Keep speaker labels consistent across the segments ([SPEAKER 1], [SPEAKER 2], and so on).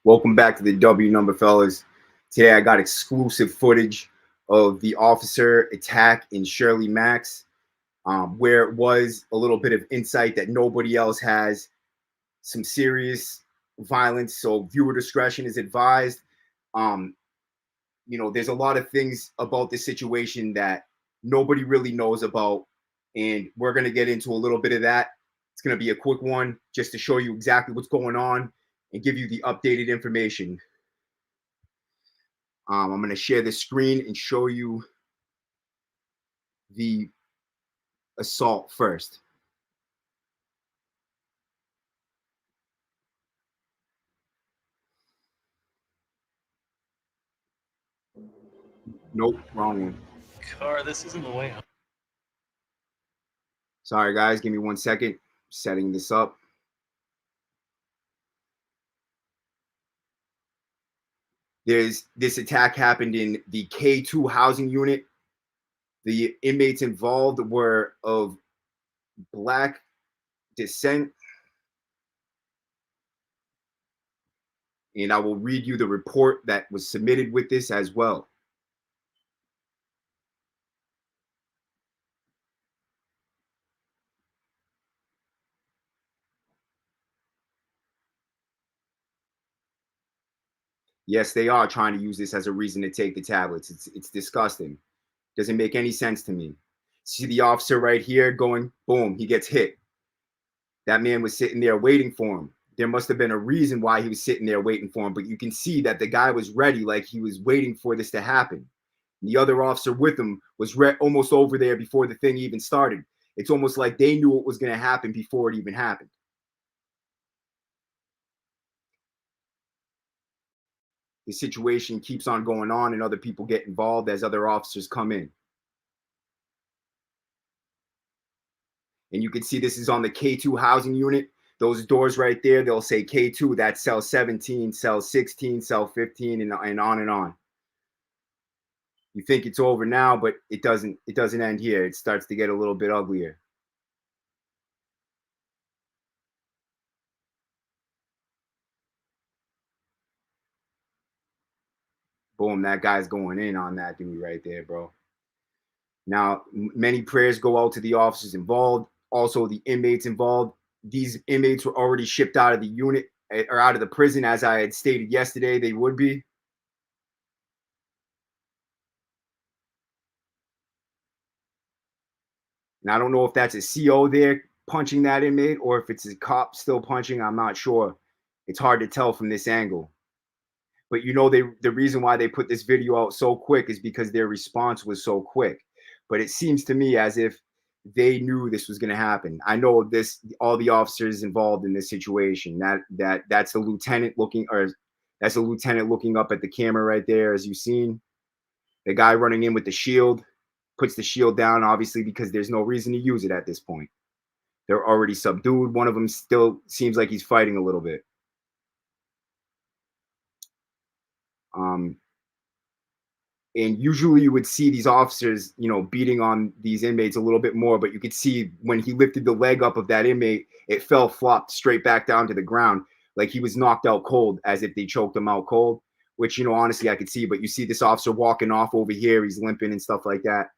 [SPEAKER 1] Welcome back to the W number, fellas. Today I got exclusive footage of the officer attack in Shirley Max, where it was a little bit of insight that nobody else has, some serious violence, so viewer discretion is advised. Um, there's a lot of things about this situation that nobody really knows about, and we're going to get into a little bit of that. It's going to be a quick one just to show you exactly what's going on and give you the updated information. I'm going to share the screen and show you the assault first. Nope, wrong one.
[SPEAKER 2] Car, this isn't the way.
[SPEAKER 1] Sorry, guys. Give me 1 second. Setting this up. This attack happened in the K2 housing unit. The inmates involved were of Black descent. And I will read you the report that was submitted with this as well. Yes, they are trying to use this as a reason to take the tablets. It's disgusting. Doesn't make any sense to me. See the officer right here going, boom, he gets hit. That man was sitting there waiting for him. There must have been a reason why he was sitting there waiting for him, but you can see that the guy was ready, like he was waiting for this to happen. And the other officer with him was almost over there before the thing even started. It's almost like they knew what was going to happen before it even happened. The situation keeps on going on and other people get involved as other officers come in. And you can see this is on the K2 housing unit. Those doors right there, they'll say K2, that's cell 17, cell 16, cell 15, and on and on. You think it's over now, but it doesn't end here. It starts to get a little bit uglier. Boom, that guy's going in on that dude right there, bro. Now, many prayers go out to the officers involved, also the inmates involved. These inmates were already shipped out of the unit or out of the prison, as I had stated yesterday they would be. And I don't know if that's a CO there punching that inmate or if it's a cop still punching. I'm not sure. It's hard to tell from this angle. But the reason why they put this video out so quick is because their response was so quick. But it seems to me as if they knew this was going to happen. I know all the officers involved in this situation. That's a lieutenant looking, or that's a lieutenant looking up at the camera right there, as you've seen. The guy running in with the shield puts the shield down, obviously, because there's no reason to use it at this point. They're already subdued. One of them still seems like he's fighting a little bit. And usually you would see these officers, beating on these inmates a little bit more, but you could see when he lifted the leg up of that inmate, it flopped straight back down to the ground, like he was knocked out cold, as if they choked him out cold, which, honestly, I could see. But you see this officer walking off over here, he's limping and stuff like that.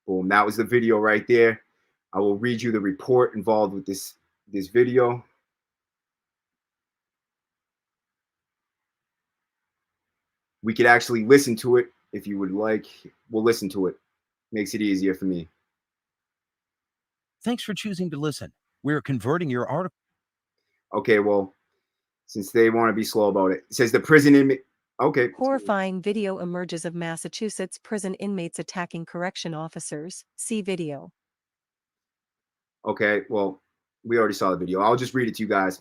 [SPEAKER 1] Boom, that was the video right there. I will read you the report involved with this video. We could actually listen to it if you would like. We'll listen to it. Makes it easier for me.
[SPEAKER 3] Thanks for choosing to listen. We're converting your article.
[SPEAKER 1] Okay, well, since they want to be slow about it. It says the prison inmate. Okay.
[SPEAKER 4] Horrifying video emerges of Massachusetts prison inmates attacking correction officers. See video.
[SPEAKER 1] Okay, well, we already saw the video. I'll just read it to you guys.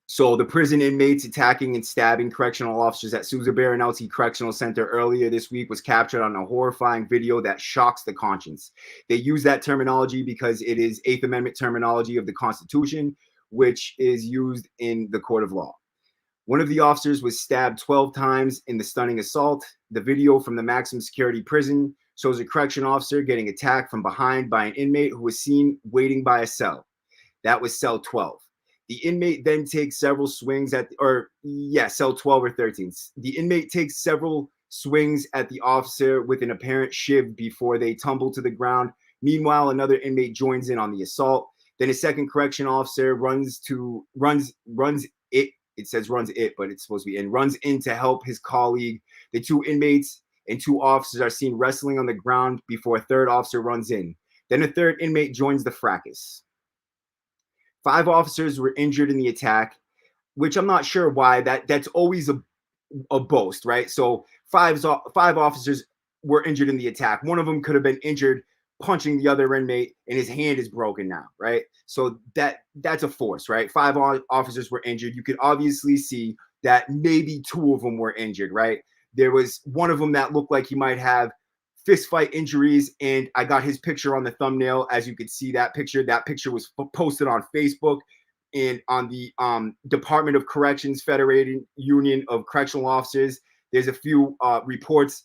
[SPEAKER 1] So the prison inmates attacking and stabbing correctional officers at Souza Baranowski Correctional Center earlier this week was captured on a horrifying video that shocks the conscience. They use that terminology because it is Eighth Amendment terminology of the Constitution, which is used in the court of law. One of the officers was stabbed 12 times in the stunning assault. The video from the maximum security prison shows a correction officer getting attacked from behind by an inmate who was seen waiting by a cell. That was cell 12. The inmate then takes several swings at, cell 12 or 13. The inmate takes several swings at the officer with an apparent shiv before they tumble to the ground. Meanwhile, another inmate joins in on the assault. Then a second correction officer runs it. It says runs it, but it's supposed to be in. Runs in to help his colleague. The two inmates and two officers are seen wrestling on the ground before a third officer runs in. Then a third inmate joins the fracas. 5 officers were injured in the attack, which I'm not sure why. That's always a boast, right? So five officers were injured in the attack. One of them could have been injured punching the other inmate, and his hand is broken now, right? So that's a force, right? 5 officers were injured. You could obviously see that maybe 2 of them were injured, right? There was one of them that looked like he might have fist fight injuries, and I got his picture on the thumbnail. As you could see, that picture was posted on Facebook and on the Department of Corrections Federated Union of Correctional Officers. There's a few reports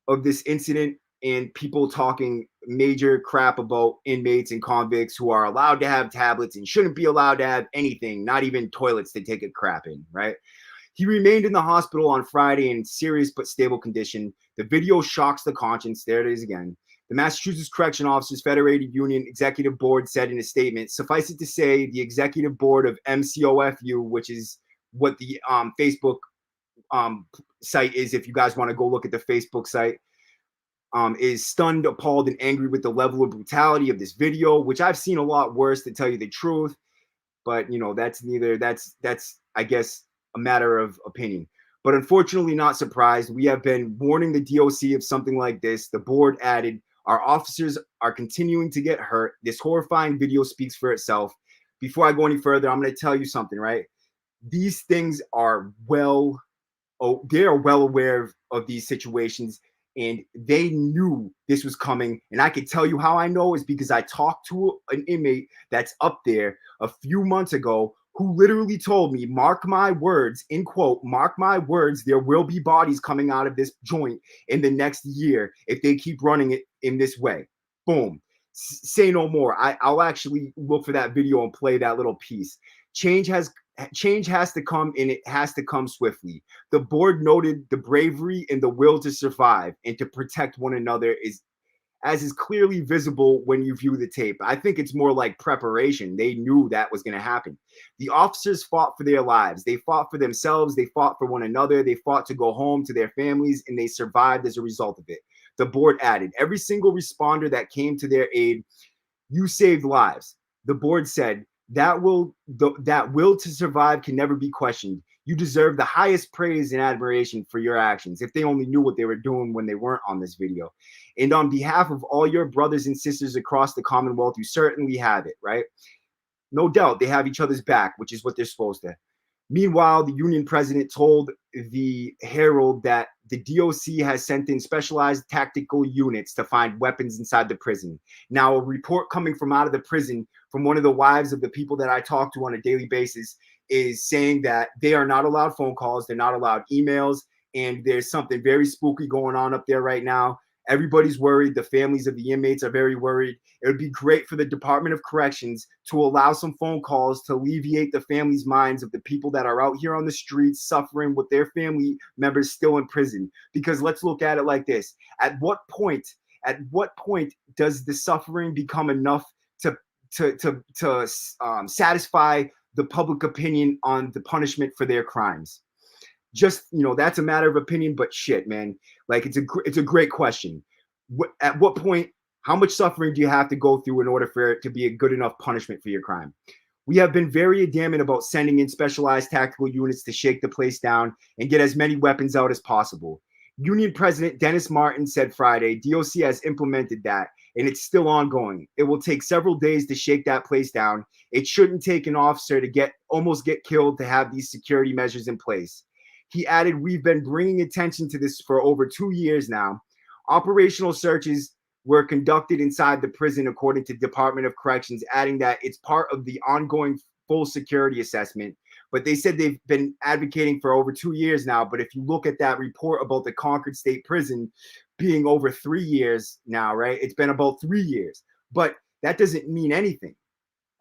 [SPEAKER 1] of this incident and people talking major crap about inmates and convicts who are allowed to have tablets and shouldn't be allowed to have anything, not even toilets to take a crap in, right? He remained in the hospital on Friday in serious but stable condition. The video shocks the conscience. There it is again. The Massachusetts Correction Officers Federated Union Executive Board said in a statement, suffice it to say, the Executive Board of MCOFU, which is what the Facebook site is, if you guys want to go look at the Facebook site, is stunned, appalled, and angry with the level of brutality of this video, which I've seen a lot worse, to tell you the truth. But, you know, that's I guess, a matter of opinion. But unfortunately, not surprised. We have been warning the DOC of something like this. The board added, our officers are continuing to get hurt. This horrifying video speaks for itself. Before I go any further, I'm going to tell you something, right? These things are they are well aware of these situations, and they knew this was coming. And I can tell you how I know is because I talked to an inmate that's up there a few months ago who literally told me, mark my words, in quote, mark my words, there will be bodies coming out of this joint in the next year if they keep running it in this way. Boom. Say no more. I'll actually look for that video and play that little piece. Change has to come, and it has to come swiftly. The board noted the bravery and the will to survive and to protect one another is clearly visible when you view the tape. I think it's more like preparation. They knew that was going to happen. The officers fought for their lives. They fought for themselves. They fought for one another. They fought to go home to their families, and they survived as a result of it. The board added, every single responder that came to their aid, you saved lives. The board said, that will to survive can never be questioned. You deserve the highest praise and admiration for your actions. If they only knew what they were doing when they weren't on this video. And on behalf of all your brothers and sisters across the Commonwealth, you certainly have it, right? No doubt they have each other's back, which is what they're supposed to. Meanwhile, the union president told the Herald that the DOC has sent in specialized tactical units to find weapons inside the prison. Now, a report coming from out of the prison from one of the wives of the people that I talk to on a daily basis is saying that they are not allowed phone calls, they're not allowed emails, and there's something very spooky going on up there right now. Everybody's worried. The families of the inmates are very worried. It would be great for the Department of Corrections to allow some phone calls to alleviate the families' minds of the people that are out here on the streets suffering with their family members still in prison. Because let's look at it like this. At what point does the suffering become enough to satisfy the public opinion on the punishment for their crimes? Just, you know, that's a matter of opinion, but shit, man, like it's a great question. At what point, how much suffering do you have to go through in order for it to be a good enough punishment for your crime? We have been very adamant about sending in specialized tactical units to shake the place down and get as many weapons out as possible. Union President Dennis Martin said Friday, DOC has implemented that, and it's still ongoing. It will take several days to shake that place down. It shouldn't take an officer to almost get killed to have these security measures in place. He added, we've been bringing attention to this for over 2 years now. Operational searches were conducted inside the prison, according to Department of Corrections, adding that it's part of the ongoing full security assessment. But they said they've been advocating for over 2 years now. But if you look at that report about the Concord State Prison being over 3 years now, right? It's been about 3 years. But that doesn't mean anything,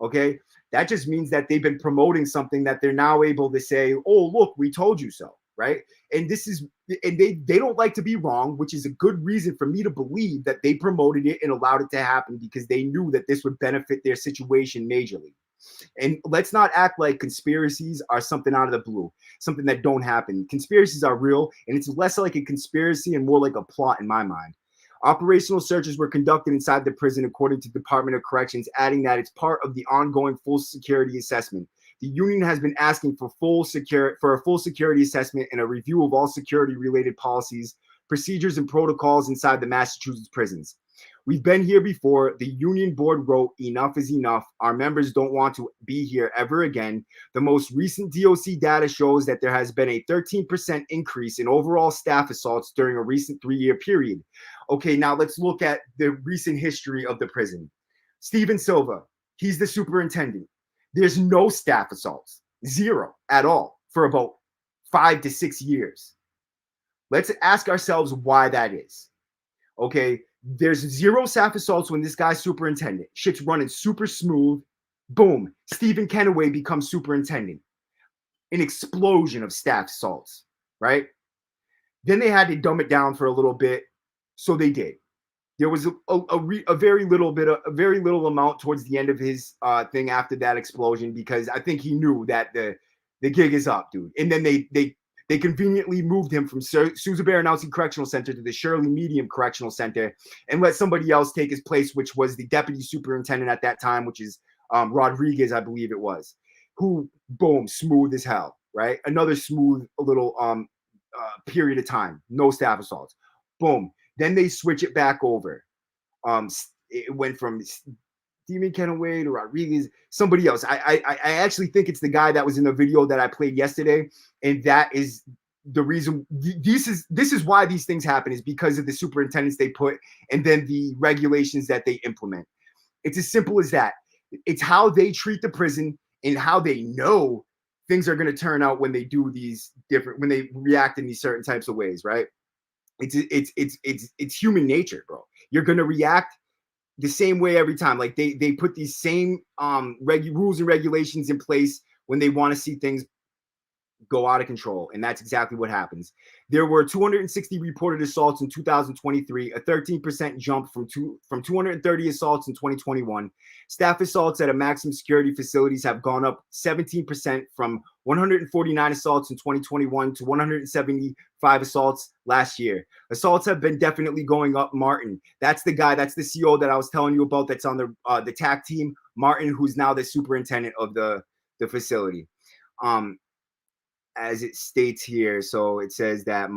[SPEAKER 1] okay? that just means that they've been promoting something that they're now able to say, oh, look, we told you so, right? And they don't like to be wrong, which is a good reason for me to believe that they promoted it and allowed it to happen because they knew that this would benefit their situation majorly. And let's not act like conspiracies are something out of the blue, something that don't happen. Conspiracies are real, and it's less like a conspiracy and more like a plot in my mind. Operational searches were conducted inside the prison according to Department of Corrections, adding that it's part of the ongoing full security assessment. The union has been asking for a full security assessment and a review of all security-related policies, procedures, and protocols inside the Massachusetts prisons. We've been here before. The union board wrote, enough is enough. Our members don't want to be here ever again. The most recent DOC data shows that there has been a 13% increase in overall staff assaults during a recent 3-year period. Okay, now let's look at the recent history of the prison. Steven Silva, he's the superintendent. There's no staff assaults, zero at all for about 5 to 6 years. Let's ask ourselves why that is. Okay, there's zero staff assaults when this guy's superintendent. Shit's running super smooth. Boom, Stephen Kenaway becomes superintendent. An explosion of staff assaults, right? Then they had to dumb it down for a little bit, so they did. There was a very little amount towards the end of his thing after that explosion because I think he knew that the gig is up, dude. And then they conveniently moved him from Souza Baranowski Correctional Center to the Shirley Medium Correctional Center and let somebody else take his place, which was the deputy superintendent at that time, which is Rodriguez, I believe it was, who, boom, smooth as hell, right? Another smooth little period of time, no staff assaults. Boom. Then they switch it back over. It went from Stephen Kenaway to Rodriguez, somebody else. I actually think it's the guy that was in the video that I played yesterday, and that is the reason. This is why these things happen, is because of the superintendents they put and then the regulations that they implement. It's as simple as that. It's how they treat the prison and how they know things are going to turn out when they do these when they react in these certain types of ways, right? It's human nature, bro. You're gonna react the same way every time. Like they put these same rules and regulations in place when they want to see things go out of control, and that's exactly what happens. There were 260 reported assaults in 2023, a 13% jump from 230 assaults in 2021. Staff assaults at a maximum security facilities have gone up 17% from 149 assaults in 2021 to 175 assaults last year. Assaults have been definitely going up. Martin, that's the guy, that's the CO that I was telling you about, that's on the TAC team. Martin, who's now the superintendent of the facility. As it states here, so it says that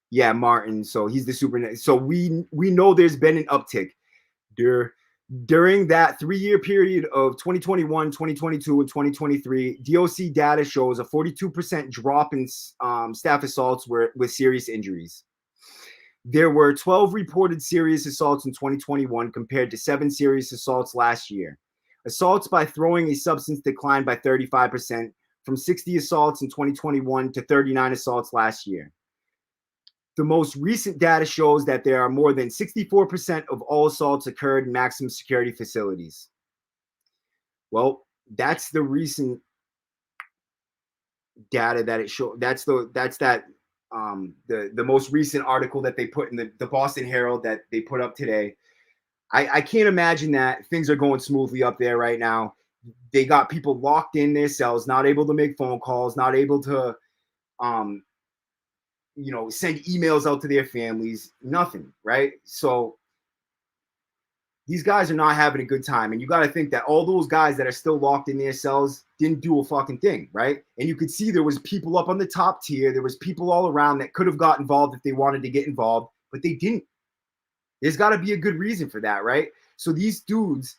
[SPEAKER 1] yeah, Martin, so he's the superintendent. So we know there's been an uptick during that 3-year period of 2021, 2022, and 2023. DOC data shows a 42% drop in staff assaults with serious injuries. There were 12 reported serious assaults in 2021 compared to 7 serious assaults last year. Assaults by throwing a substance declined by 35%, from 60 assaults in 2021 to 39 assaults last year. The most recent data shows that there are more than 64% of all assaults occurred in maximum security facilities. Well, that's the recent data that it showed. That's the most recent article that they put in the Boston Herald that they put up today. I can't imagine that things are going smoothly up there right now. They got people locked in their cells, not able to make phone calls, not able to, send emails out to their families, nothing, right? So these guys are not having a good time. And you got to think that all those guys that are still locked in their cells didn't do a fucking thing, right? And you could see there was people up on the top tier. There was people all around that could have got involved if they wanted to get involved, but they didn't. There's got to be a good reason for that, right? So these dudes,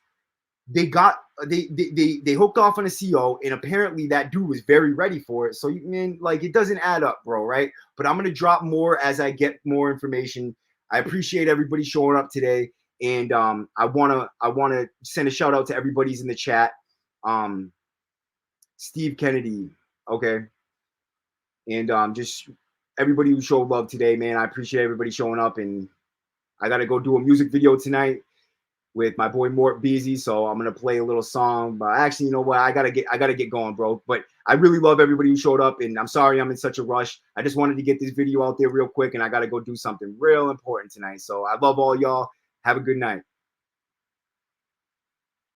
[SPEAKER 1] they hooked off on a CO, and apparently that dude was very ready for it. So it doesn't add up, bro, right? But I'm gonna drop more as I get more information. I appreciate everybody showing up today, and I wanna send a shout out to everybody's in the chat. Steve Kennedy, okay, and just everybody who showed love today, man. I appreciate everybody showing up, and I gotta go do a music video tonight. with my boy Mort Beasy. So I'm gonna play a little song. But actually, you know what? I gotta get going, bro. But I really love everybody who showed up, and I'm sorry I'm in such a rush. I just wanted to get this video out there real quick, and I gotta go do something real important tonight. So I love all y'all. Have a good night.